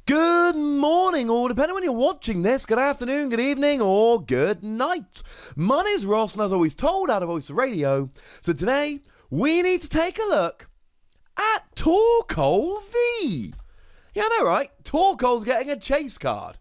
Good morning, or depending on when you're watching this, good afternoon, good evening, or good night. My name's Ross, and as always told out of Voice Radio, so today we need to take a look at Torkoal V. Yeah, I know, right? Torkoal's getting a chase card.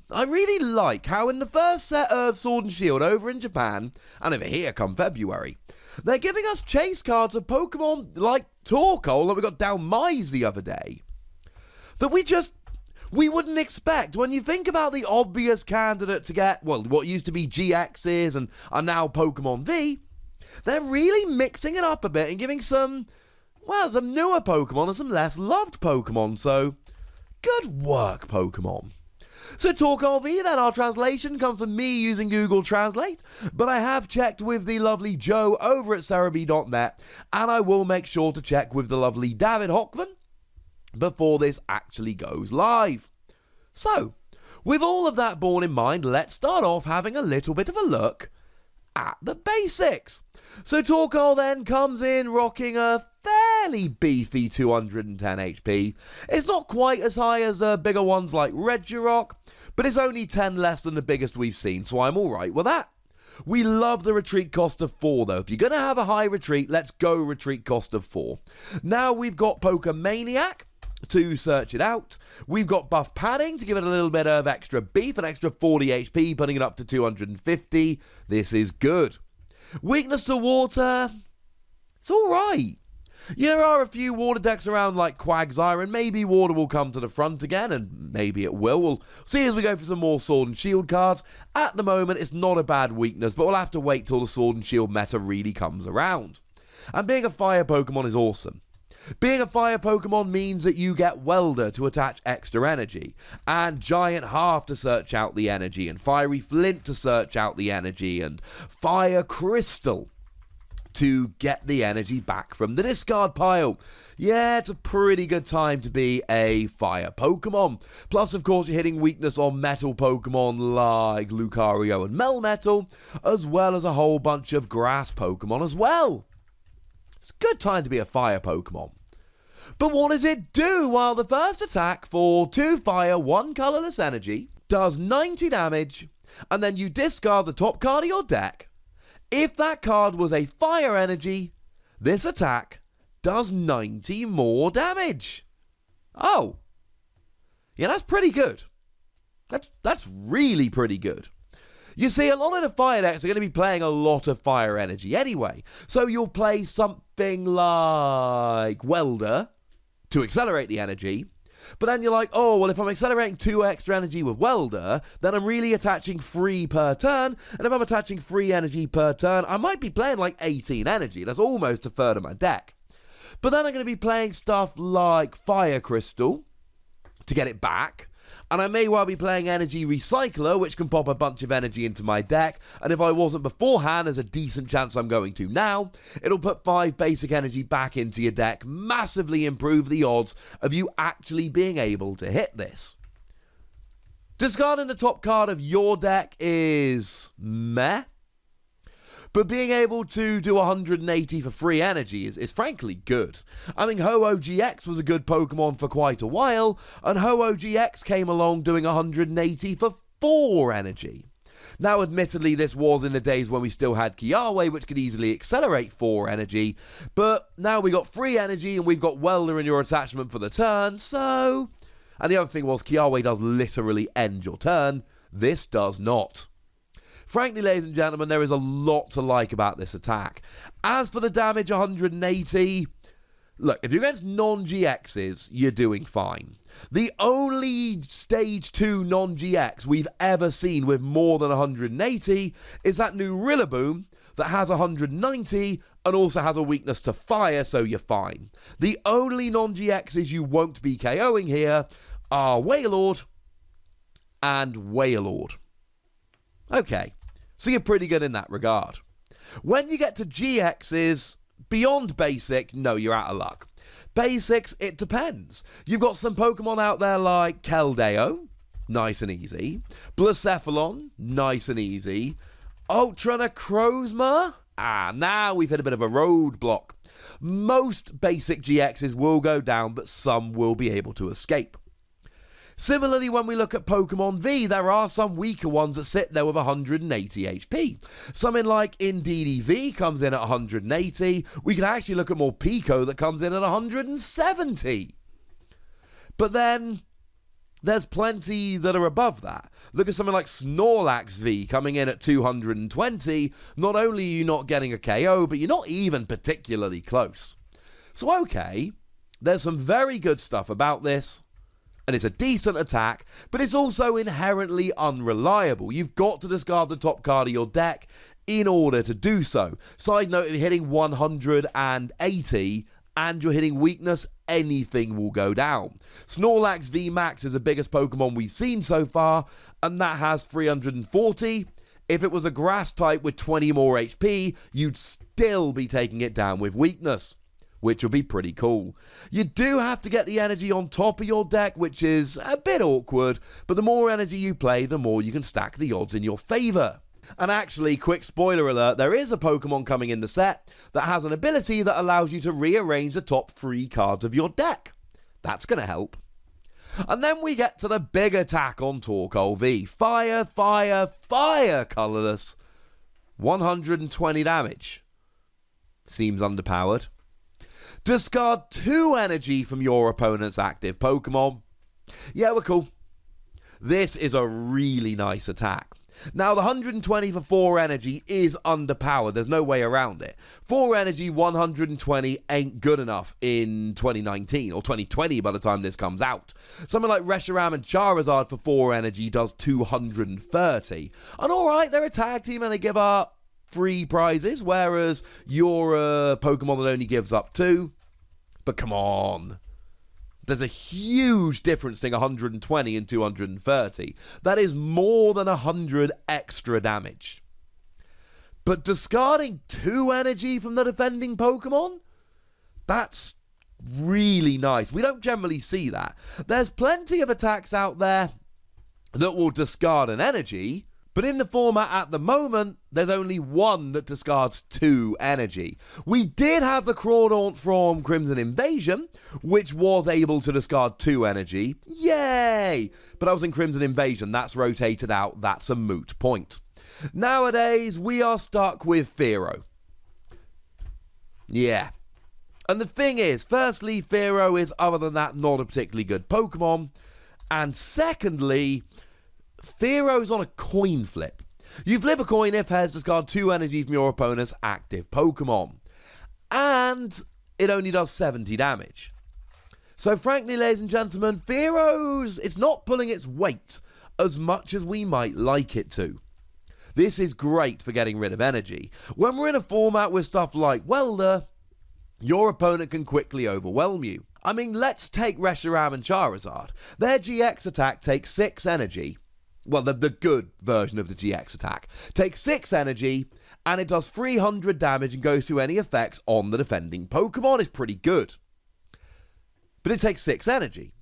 I really like how in the first set of Sword and Shield over in Japan, and over here come February, they're giving us chase cards of Pokemon like Torkoal that we got down Mise the other day, that we wouldn't expect. When you think about the obvious candidate to get, well, what used to be GXs and are now Pokemon V, they're really mixing it up a bit and giving some newer Pokemon and some less loved Pokemon, so good work, Pokemon. So Torkoal V, then, our translation comes from me using Google Translate, but I have checked with the lovely Joe over at Cerebi.net, and I will make sure to check with the lovely David Hockman before this actually goes live. So, with all of that borne in mind, let's start off having a little bit of a look at the basics. So Torkoal then comes in rocking a fairly beefy 210 HP. It's not quite as high as the bigger ones like Regirock, but it's only 10 less than the biggest we've seen, so I'm alright with that. We love the retreat cost of 4 though. If you're going to have a high retreat, let's go retreat cost of 4. Now we've got Pokemaniac to search it out. We've got buff padding to give it a little bit of extra beef, an extra 40 HP, putting it up to 250. This is good. Weakness to water, it's alright. There are a few water decks around like Quagsire, and maybe water will come to the front again, and maybe it will. We'll see as we go for some more Sword and Shield cards. At the moment, it's not a bad weakness, but we'll have to wait till the Sword and Shield meta really comes around. And being a fire Pokemon is awesome. Being a fire Pokemon means that you get Welder to attach extra energy, and Giant Half to search out the energy, and Fiery Flint to search out the energy, and Fire Crystal to get the energy back from the discard pile. Yeah, it's a pretty good time to be a fire Pokemon. Plus, of course, you're hitting weakness on metal Pokemon like Lucario and Melmetal, as well as a whole bunch of grass Pokemon as well. It's a good time to be a fire Pokemon. But what does it do? Well, the first attack for 2 fire, 1 colorless energy does 90 damage, and then you discard the top card of your deck. If that card was a fire energy, this attack does 90 more damage. Oh. Yeah, that's pretty good. That's really pretty good. You see, a lot of the fire decks are going to be playing a lot of fire energy anyway. So you'll play something like Welder to accelerate the energy. But then you're like, oh, well, if I'm accelerating 2 extra energy with Welder, then I'm really attaching 3 per turn. And if I'm attaching 3 energy per turn, I might be playing like 18 energy. That's almost a third of my deck. But then I'm going to be playing stuff like Fire Crystal to get it back. And I may well be playing Energy Recycler, which can pop a bunch of energy into my deck. And if I wasn't beforehand, there's a decent chance I'm going to now. It'll put 5 basic energy back into your deck, massively improve the odds of you actually being able to hit this. Discarding the top card of your deck is meh. But being able to do 180 for free energy is frankly good. I mean, Ho-Oh GX was a good Pokemon for quite a while, and Ho-Oh GX came along doing 180 for 4 energy. Now, admittedly, this was in the days when we still had Kiawe, which could easily accelerate 4 energy, but now we got free energy, and we've got Welder in your attachment for the turn, so... And the other thing was, Kiawe does literally end your turn. This does not. Frankly, ladies and gentlemen, there is a lot to like about this attack. As for the damage, 180... Look, if you're against non-GXs, you're doing fine. The only Stage 2 non-GX we've ever seen with more than 180 is that new Rillaboom that has 190 and also has a weakness to fire, so you're fine. The only non-GXs you won't be KOing here are Wailord and Wailord. Okay, so you're pretty good in that regard. When you get to GXs, beyond basic, no, you're out of luck. Basics, it depends. You've got some Pokemon out there like Keldeo, nice and easy. Blacephalon, nice and easy. Ultra Necrozma, now we've hit a bit of a roadblock. Most basic GXs will go down, but some will be able to escape. Similarly, when we look at Pokemon V, there are some weaker ones that sit there with 180 HP. Something like Indeedee V comes in at 180. We can actually look at Morpeko that comes in at 170. But then there's plenty that are above that. Look at something like Snorlax V coming in at 220. Not only are you not getting a KO, but you're not even particularly close. So okay, there's some very good stuff about this, and it's a decent attack, but it's also inherently unreliable. You've got to discard the top card of your deck in order to do so. Side note, if you're hitting 180 and you're hitting weakness, anything will go down. Snorlax VMAX is the biggest Pokemon we've seen so far, and that has 340. If it was a grass type with 20 more HP, you'd still be taking it down with weakness, which will be pretty cool. You do have to get the energy on top of your deck, which is a bit awkward, but the more energy you play, the more you can stack the odds in your favour. And actually, quick spoiler alert, there is a Pokemon coming in the set that has an ability that allows you to rearrange the top 3 cards of your deck. That's going to help. And then we get to the big attack on Torkoal V. Fire, fire, fire, colourless. 120 damage. Seems underpowered. Discard 2 energy from your opponent's active Pokemon. Yeah, we're cool. This is a really nice attack. Now, the 120 for 4 energy is underpowered. There's no way around it. 4 energy, 120 ain't good enough in 2019 or 2020 by the time this comes out. Something like Reshiram and Charizard for 4 energy does 230. And alright, they're a tag team and they give up 3 prizes, whereas you're a Pokemon that only gives up 2. But come on. There's a huge difference between 120 and 230. That is more than 100 extra damage. But discarding 2 energy from the defending Pokemon? That's really nice. We don't generally see that. There's plenty of attacks out there that will discard an energy, but in the format at the moment, there's only one that discards 2 energy. We did have the Crawdaunt from Crimson Invasion, which was able to discard 2 energy. Yay! But I was in Crimson Invasion. That's rotated out. That's a moot point. Nowadays, we are stuck with Fearow. Yeah. And the thing is, firstly, Fearow is, other than that, not a particularly good Pokemon. And secondly, Fearow's on a coin flip. You flip a coin if heads, discard 2 energy from your opponent's active Pokemon. And it only does 70 damage. So frankly, ladies and gentlemen, Fearow's, it's not pulling its weight as much as we might like it to. This is great for getting rid of energy. When we're in a format with stuff like Welder, your opponent can quickly overwhelm you. I mean, let's take Reshiram and Charizard. Their GX attack takes 6 energy. Well, the good version of the GX attack takes 6 energy, and it does 300 damage and goes through any effects on the defending Pokemon. It's pretty good. But it takes 6 energy.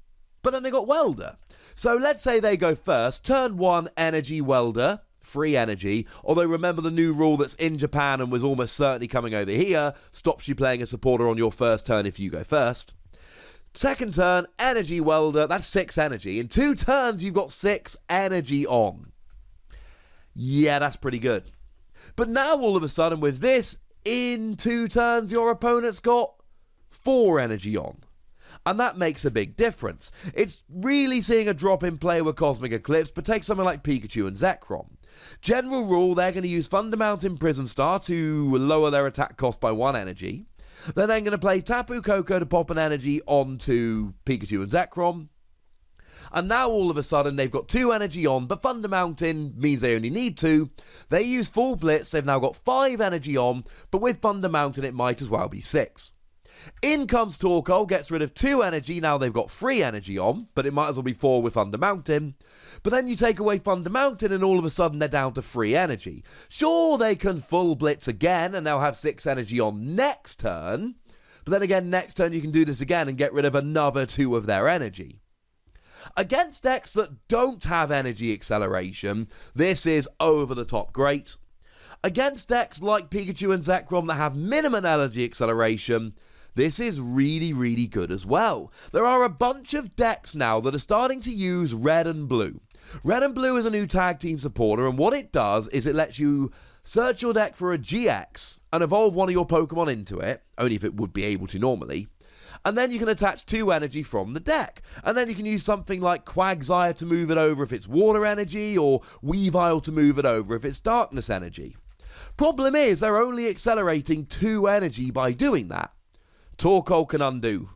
But then they got Welder. So let's say they go first. Turn 1, energy Welder, 3 energy. Although remember the new rule that's in Japan and was almost certainly coming over here, stops you playing a supporter on your first turn if you go first. Second turn, energy Welder, that's 6 energy. In 2 turns, you've got 6 energy on. Yeah, that's pretty good. But now, all of a sudden, with this, in 2 turns, your opponent's got 4 energy on. And that makes a big difference. It's really seeing a drop in play with Cosmic Eclipse, but take something like Pikachu and Zekrom. General rule, they're going to use Thunder Mountain Prism Star to lower their attack cost by 1 energy. They're then going to play Tapu Koko to pop an energy onto Pikachu and Zekrom. And now all of a sudden they've got 2 energy on, but Thunder Mountain means they only need 2. They use Full Blitz, they've now got 5 energy on, but with Thunder Mountain it might as well be 6. In comes Torkoal, gets rid of 2 energy, now they've got 3 energy on, but it might as well be 4 with Thunder Mountain. But then you take away Thunder Mountain and all of a sudden they're down to 3 energy. Sure, they can Full Blitz again and they'll have 6 energy on next turn, but then again next turn you can do this again and get rid of another 2 of their energy. Against decks that don't have energy acceleration, this is over the top great. Against decks like Pikachu and Zekrom that have minimum energy acceleration, this is really, really good as well. There are a bunch of decks now that are starting to use red and blue. Red and blue is a new tag team supporter, and what it does is it lets you search your deck for a GX and evolve one of your Pokemon into it, only if it would be able to normally. And then you can attach 2 energy from the deck. And then you can use something like Quagsire to move it over if it's water energy, or Weavile to move it over if it's darkness energy. Problem is, they're only accelerating 2 energy by doing that. Torkoal can undo.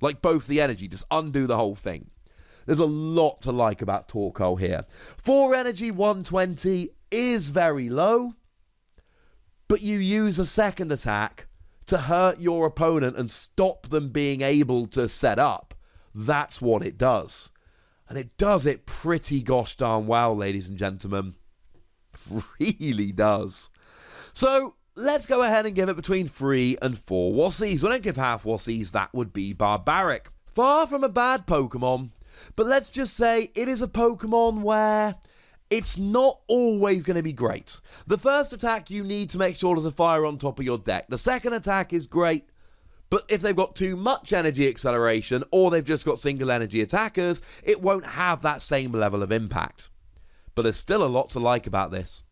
Like both the energy, just undo the whole thing. There's a lot to like about Torkoal here. 4 energy, 120 is very low, but you use a second attack to hurt your opponent and stop them being able to set up. That's what it does. And it does it pretty gosh darn well, ladies and gentlemen. Really does. So let's go ahead and give it between 3 and 4 Wassies. We don't give half Wassies, that would be barbaric. Far from a bad Pokemon, but let's just say it is a Pokemon where it's not always going to be great. The first attack you need to make sure there's a fire on top of your deck. The second attack is great, but if they've got too much energy acceleration or they've just got single energy attackers, it won't have that same level of impact. But there's still a lot to like about this.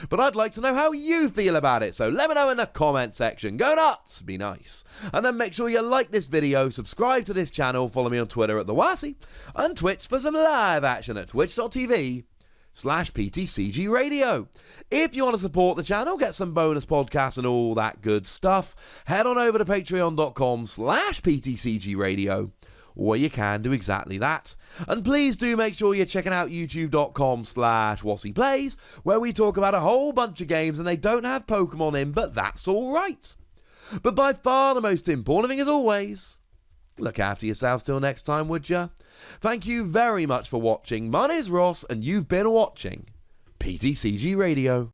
But I'd like to know how you feel about it, so let me know in the comment section. Go nuts, be nice. And then make sure you like this video, subscribe to this channel, follow me on Twitter at TheWassie, and Twitch for some live action at twitch.tv/PTCGRadio. If you want to support the channel, get some bonus podcasts and all that good stuff, head on over to patreon.com/PTCGRadio, or you can do exactly that. And please do make sure you're checking out youtube.com/WassiePlays, where we talk about a whole bunch of games and they don't have Pokemon in, but that's alright. But by far the most important thing, as always, look after yourselves till next time, would ya? Thank you very much for watching. My name's Ross, and you've been watching PTCG Radio.